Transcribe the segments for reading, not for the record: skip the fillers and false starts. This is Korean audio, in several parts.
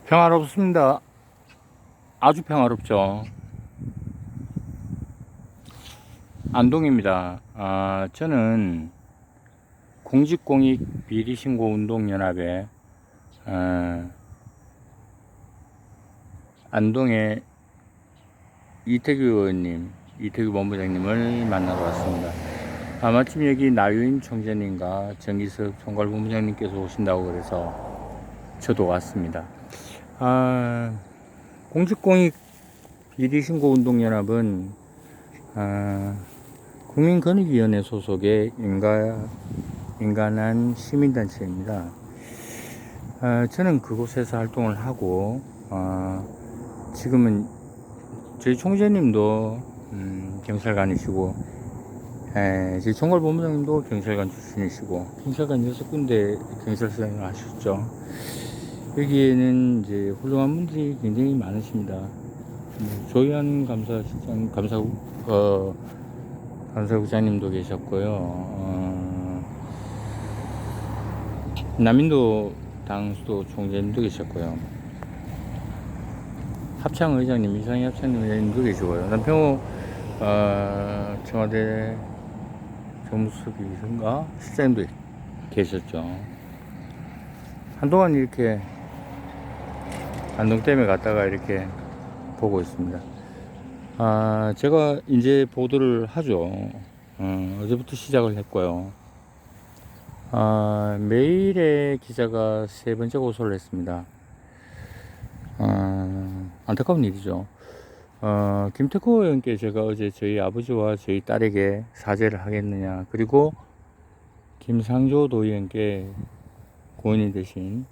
평화롭습니다. 아주 평화롭죠. 안동입니다. 저는 공직공익비리신고운동연합의 안동의 이태규 의원님, 이태규 본부장님을 만나러 왔습니다. 마침 여기 나유인 총재님과 정기석 총괄본부장님께서 오신다고 그래서 저도 왔습니다. 공직공익비리신고운동연합은 국민권익위원회 소속의 인간한 시민단체입니다. 저는 그곳에서 활동을 하고 지금은 저희 총재님도 경찰관이시고 저희 총괄본부장님도 경찰관 출신이시고 경찰관 6군데 경찰서장을 하셨죠. 여기에는 이제 훌륭한 분들이 굉장히 많으십니다. 조희안 감사국장님도 계셨고요. 남인도 당수도 총재님도 계셨고요. 합창 의장님, 이상희 합창 의장님도 계시고요. 남평호 청와대 정무수석이신가 실장님도 계셨죠. 한동안 이렇게 안동댐에 갔다가 이렇게 보고 있습니다. 제가 이제 보도를 하죠. 어제부터 시작을 했고요. 매일의 기자가 3번째 고소를 했습니다. 안타까운 일이죠. 김태호 의원께 제가 어제 저희 아버지와 저희 딸에게 사죄를 하겠느냐, 그리고 김상조 도의원께 고인이 되신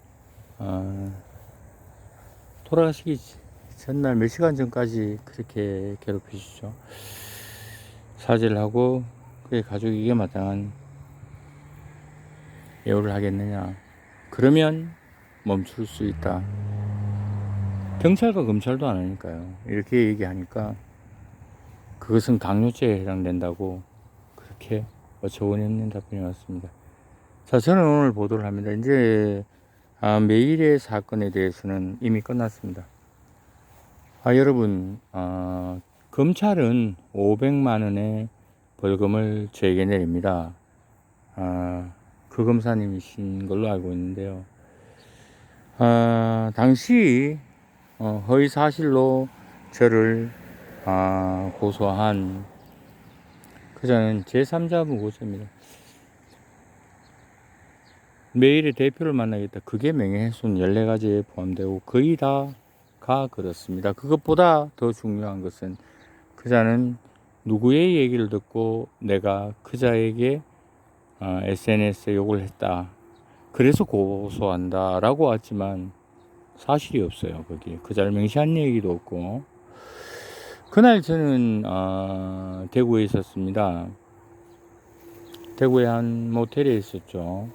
돌아가시기 전날 몇 시간 전까지 그렇게 괴롭히시죠. 사죄를 하고 그의 가족에게 마땅한 예우를 하겠느냐, 그러면 멈출 수 있다. 경찰과 검찰도 안 하니까요. 이렇게 얘기하니까 그것은 강요죄에 해당된다고 그렇게 어처구니 없는 답변이 왔습니다. 자, 저는 오늘 보도를 합니다. 이제 매일의 사건에 대해서는 이미 끝났습니다. 여러분, 검찰은 500만 원의 벌금을 저에게 내립니다. 그 검사님이신 걸로 알고 있는데요. 당시 허위 사실로 저를 고소한 그자는 제3자 무고죄입니다. 매일의 대표를 만나겠다. 그게 명예훼손 14가지에 포함되고 거의 다가 그렇습니다. 그것보다 더 중요한 것은 그자는 누구의 얘기를 듣고 내가 그자에게 SNS에 욕을 했다, 그래서 고소한다 라고 왔지만 사실이 없어요. 거기에 그자를 명시한 얘기도 없고. 그날 저는 대구에 있었습니다. 대구의 한 모텔에 있었죠.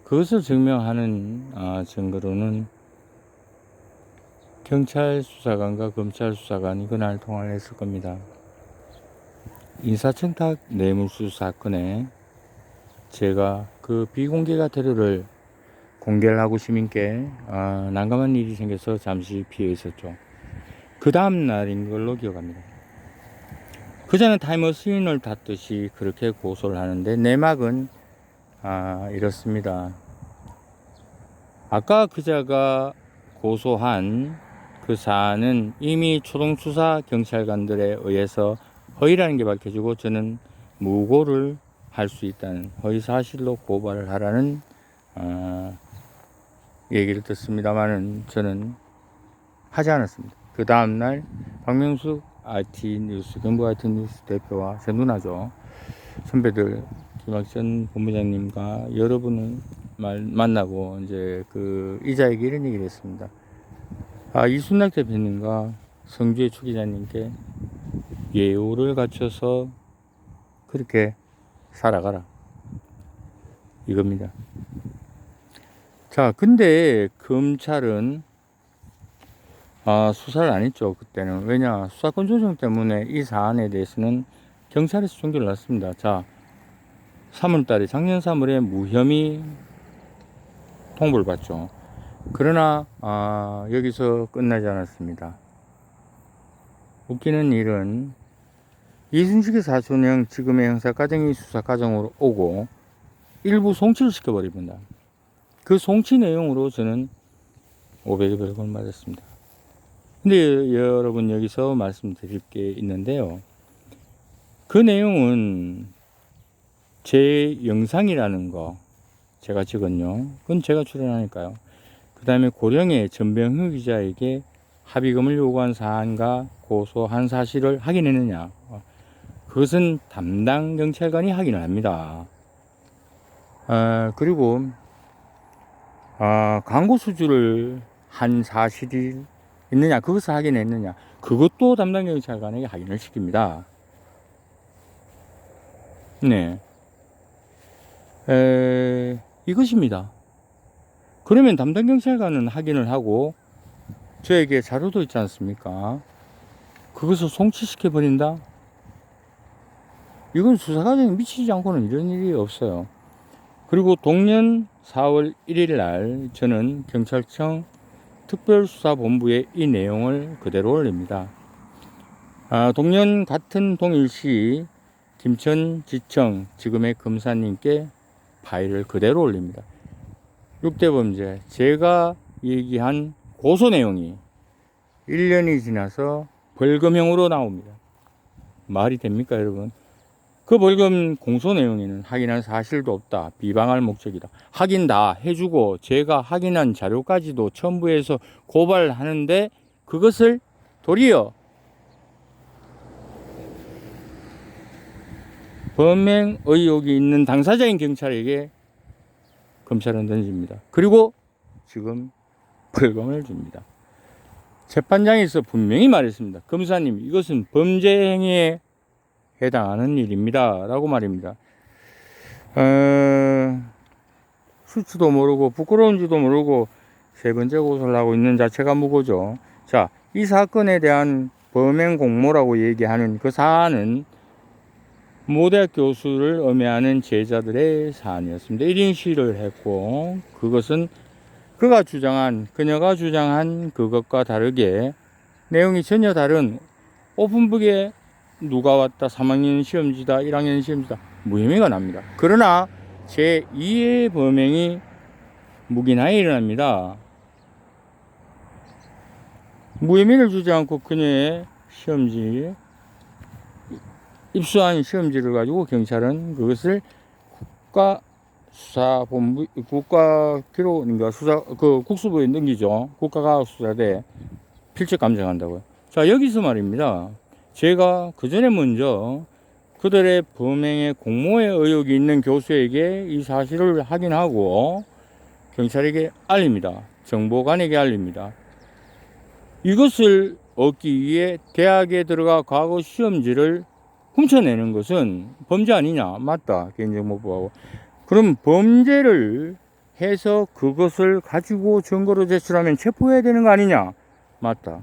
그것을 증명하는 증거로는 경찰 수사관과 검찰 수사관이 그날 통화를 했을 겁니다. 인사청탁 뇌물수 사건에 제가 그 비공개가 테러를 공개를 하고 시민께 난감한 일이 생겨서 잠시 피해 있었죠. 그 다음 날인 걸로 기억합니다. 그자는 타임머신을 탔듯이 그렇게 고소를 하는데 내막은 이렇습니다. 아까 그자가 고소한 그 사안은 이미 초동수사 경찰관들에 의해서 허위라는 게 밝혀지고 저는 무고를 할 수 있다는 허위사실로 고발을 하라는 얘기를 듣습니다만은 저는 하지 않았습니다. 그 다음날 박명숙 IT뉴스, 경북 IT뉴스 대표와 제 누나죠, 선배들 김학전 본부장님과 여러분을 만나고 이제 그 이자에게 이런 얘기를 했습니다. 이순락 대표님과 성주의 추 기자님께 예우를 갖춰서 그렇게 살아가라, 이겁니다. 자, 근데 검찰은 수사를 안 했죠. 그때는. 왜냐, 수사권 조정 때문에 이 사안에 대해서는 경찰에서 종결을 났습니다. 자, 3월달에 작년 3월에 무혐의 통보를 받죠. 그러나 여기서 끝나지 않았습니다. 웃기는 일은 이순식의 사촌형 지금의 형사과정이 수사과정으로 오고 일부 송치를 시켜버립니다. 그 송치 내용으로 저는 500여 벌금을 맞았습니다. 근데 여러분, 여기서 말씀드릴 게 있는데요. 그 내용은 제 영상이라는 거 제가 찍었요. 그건 제가 출연하니까요. 그 다음에 고령의 전병흠 기자에게 합의금을 요구한 사안과 고소한 사실을 확인했느냐, 그것은 담당 경찰관이 확인을 합니다. 그리고 광고 수주를 한 사실이 있느냐, 그것을 확인했느냐, 그것도 담당 경찰관에게 확인을 시킵니다. 네, 이것입니다. 그러면 담당 경찰관은 확인을 하고 저에게 자료도 있지 않습니까? 그것을 송치시켜 버린다? 이건 수사 과정에 미치지 않고는 이런 일이 없어요. 그리고 동년 4월 1일 날 저는 경찰청 특별수사본부에 이 내용을 그대로 올립니다. 동년 같은 동일시 김천지청 지금의 검사님께 파일을 그대로 올립니다. 6대 범죄, 제가 얘기한 고소 내용이 1년이 지나서 벌금형으로 나옵니다. 말이 됩니까, 여러분? 그 벌금 공소 내용에는 확인한 사실도 없다, 비방할 목적이다, 확인 다 해주고 제가 확인한 자료까지도 첨부해서 고발하는데 그것을 도리어 범행 의혹이 있는 당사자인 경찰에게 검찰은 던집니다. 그리고 지금 벌금을 줍니다. 재판장에서 분명히 말했습니다. 검사님, 이것은 범죄 행위에 해당하는 일입니다 라고 말입니다. 수치도 모르고 부끄러운지도 모르고 세 번째 고소를 하고 있는 자체가 무고죠. 자, 이 사건에 대한 범행 공모라고 얘기하는 그 사안은 모대학 교수를 음해하는 제자들의 사안이었습니다. 1인 시위를 했고, 그것은 그녀가 주장한 그것과 다르게 내용이 전혀 다른 오픈북에 누가 왔다, 3학년 시험지다, 1학년 시험지다, 무혐의가 납니다. 그러나 제2의 범행이 무기나에 일어납니다. 무혐의를 주지 않고 그녀의 시험지, 입수한 시험지를 가지고 경찰은 그것을 국수부에 넘기죠. 국가과학수사대 필적 감정한다고요. 자, 여기서 말입니다. 제가 그 전에 먼저 그들의 범행의 공모의 의혹이 있는 교수에게 이 사실을 확인하고 경찰에게 알립니다. 정보관에게 알립니다. 이것을 얻기 위해 대학에 들어가 과거 시험지를 훔쳐내는 것은 범죄 아니냐? 맞다. 개인정보법하고. 그럼 범죄를 해서 그것을 가지고 증거로 제출하면 체포해야 되는 거 아니냐? 맞다.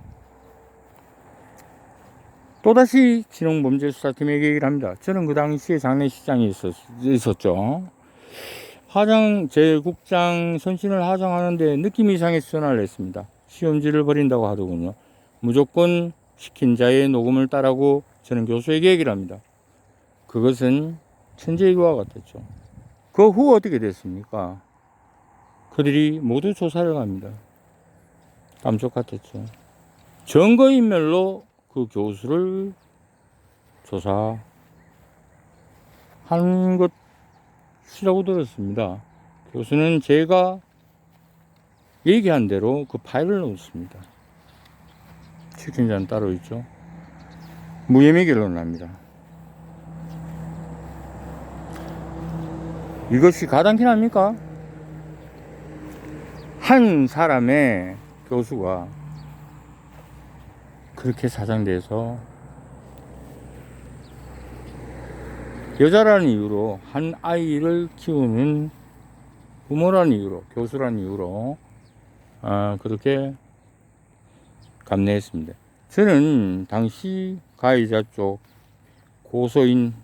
또다시 신용범죄수사팀에게 얘기를 합니다. 저는 그 당시에 장례식장에 있었죠. 제 국장 선신을 하장하는데 느낌 이상해서 전화를 했습니다. 시험지를 버린다고 하더군요. 무조건 시킨 자의 녹음을 따라고 저는 교수에게 얘기를 합니다. 그것은 천재이와 같았죠. 그 후 어떻게 됐습니까? 그들이 모두 조사를 합니다. 감쪽 같았죠. 증거인멸로 그 교수를 조사한 것이라고 들었습니다. 교수는 제가 얘기한 대로 그 파일을 넣었습니다. 책임자는 따로 있죠. 무혐의 결론납니다. 이것이 가당키납니까? 한 사람의 교수가 그렇게 사장돼서 여자라는 이유로 한 아이를 키우는 부모라는 이유로, 교수라는 이유로 그렇게 감내했습니다. 저는 당시 가해자 쪽, 고소인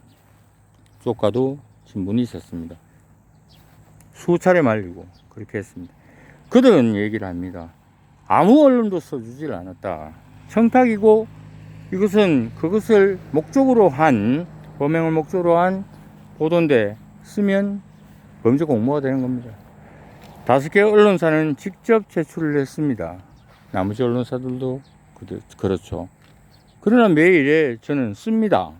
쪽과도 친분이 있었습니다. 수차례 말리고 그렇게 했습니다. 그런 얘기를 합니다. 아무 언론도 써주질 않았다. 청탁이고 이것은 그것을 목적으로 한, 범행을 목적으로 한 보도인데 쓰면 범죄 공모가 되는 겁니다. 5개 언론사는 직접 제출을 했습니다. 나머지 언론사들도 그렇죠. 그러나 매일에 저는 씁니다.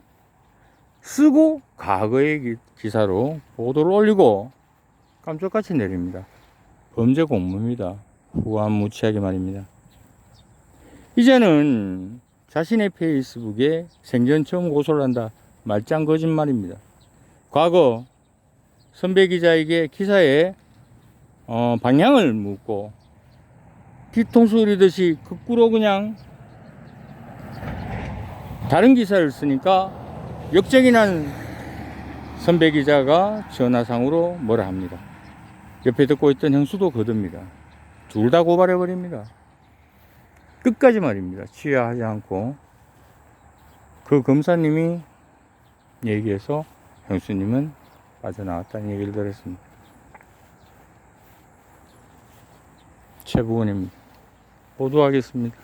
쓰고 과거의 기사로 보도를 올리고 깜짝같이 내립니다. 범죄 공모입니다. 후한무치하게 말입니다. 이제는 자신의 페이스북에 생전 처음 고소를 한다. 말짱 거짓말입니다. 과거 선배 기자에게 기사의 방향을 묻고 뒤통수 흐리듯이 거꾸로 그냥 다른 기사를 쓰니까 역적이난 선배 기자가 전화상으로 뭐라 합니다. 옆에 듣고 있던 형수도 거듭니다. 둘 다 고발해버립니다. 끝까지 말입니다. 취하하지 않고 그 검사님이 얘기해서 형수님은 빠져나왔다는 얘기를 들었습니다. 최부원입니다. 보도하겠습니다.